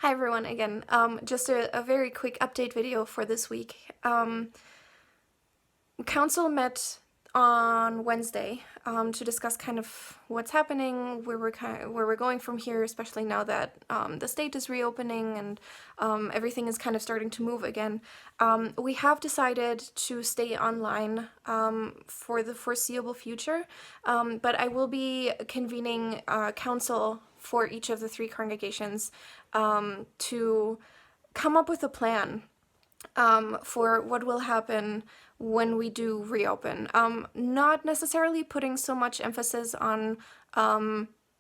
Hi everyone again. Just a very quick update video for this week. Council met on Wednesday to discuss kind of what's happening, where we're going from here, especially now that the state is reopening and everything is kind of starting to move again. We have decided to stay online for the foreseeable future, but I will be convening council for each of the three congregations to come up with a plan for what will happen when we do reopen. Not necessarily putting so much emphasis on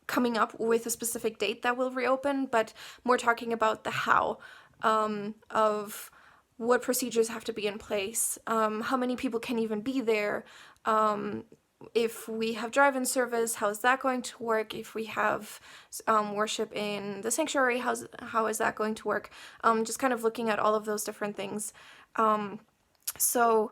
coming up with a specific date that will reopen, but more talking about the how of what procedures have to be in place, how many people can even be there, if we have drive-in service, how is that going to work? If we have worship in the sanctuary, how is that going to work? Just kind of looking at all of those different things. So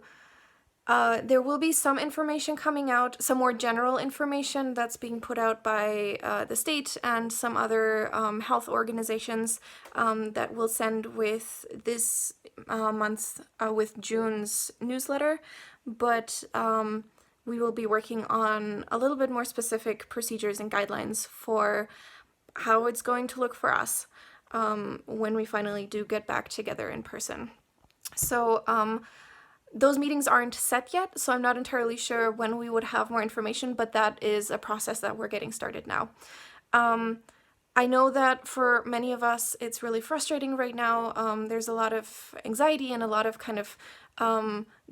there will be some information coming out, some more general information that's being put out by the state and some other health organizations that we'll send with this month, with June's newsletter. But we will be working on a little bit more specific procedures and guidelines for how it's going to look for us when we finally do get back together in person. So those meetings aren't set yet, so I'm not entirely sure when we would have more information, but that is a process that we're getting started now. I know that for many of us, it's really frustrating right now. There's a lot of anxiety and a lot of kind of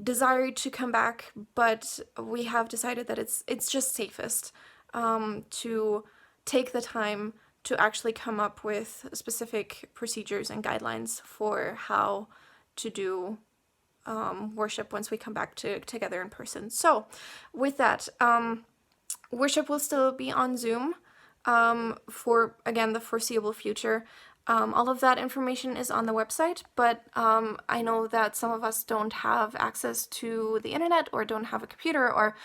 desire to come back, but we have decided that it's just safest to take the time to actually come up with specific procedures and guidelines for how to do worship once we come back together in person. So with that, worship will still be on Zoom for, again, the foreseeable future. All of that information is on the website, but I know that some of us don't have access to the internet or don't have a computer or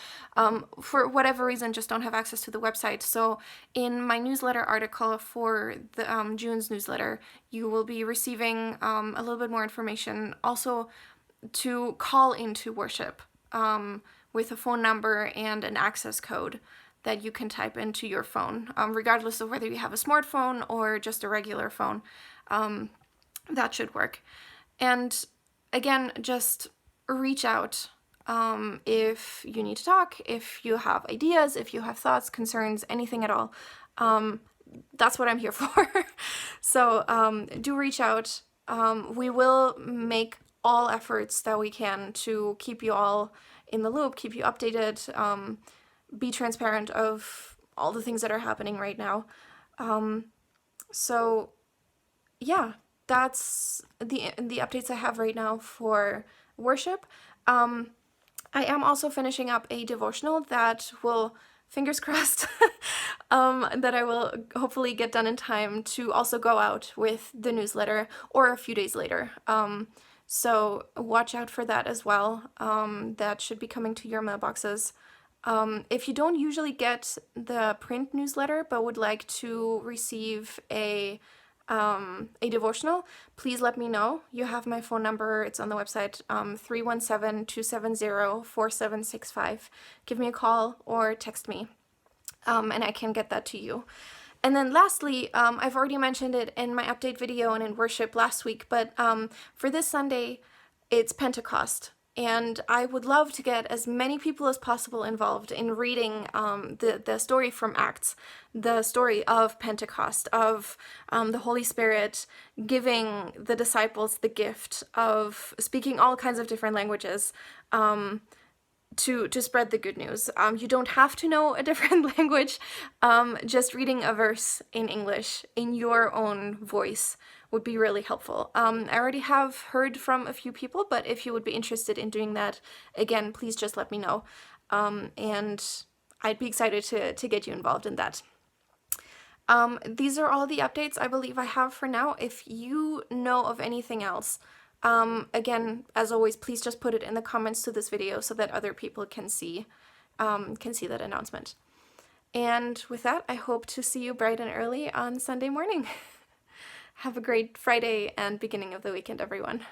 for whatever reason just don't have access to the website. So in my newsletter article for the June's newsletter, you will be receiving a little bit more information also to call into worship with a phone number and an access code that you can type into your phone, regardless of whether you have a smartphone or just a regular phone. That should work. And again, just reach out if you need to talk, if you have ideas, if you have thoughts, concerns, anything at all. That's what I'm here for. So do reach out. We will make all efforts that we can to keep you all in the loop, keep you updated, be transparent of all the things that are happening right now. So yeah, that's the updates I have right now for worship. I am also finishing up a devotional that will, fingers crossed, that I will hopefully get done in time to also go out with the newsletter or a few days later. So watch out for that as well. That should be coming to your mailboxes. If you don't usually get the print newsletter but would like to receive a devotional, please let me know. You have my phone number. It's on the website, 317-270-4765. Give me a call or text me, and I can get that to you. And then lastly, I've already mentioned it in my update video and in worship last week, but for this Sunday, it's Pentecost. And I would love to get as many people as possible involved in reading the story from Acts, the story of Pentecost, of the Holy Spirit giving the disciples the gift of speaking all kinds of different languages to spread the good news. You don't have to know a different language. Just reading a verse in English in your own voice would be really helpful. I already have heard from a few people, but if you would be interested in doing that, again, please just let me know. And I'd be excited to get you involved in that. These are all the updates I believe I have for now. If you know of anything else, again, as always, please just put it in the comments to this video so that other people can see that announcement. And with that, I hope to see you bright and early on Sunday morning. Have a great Friday and beginning of the weekend, everyone.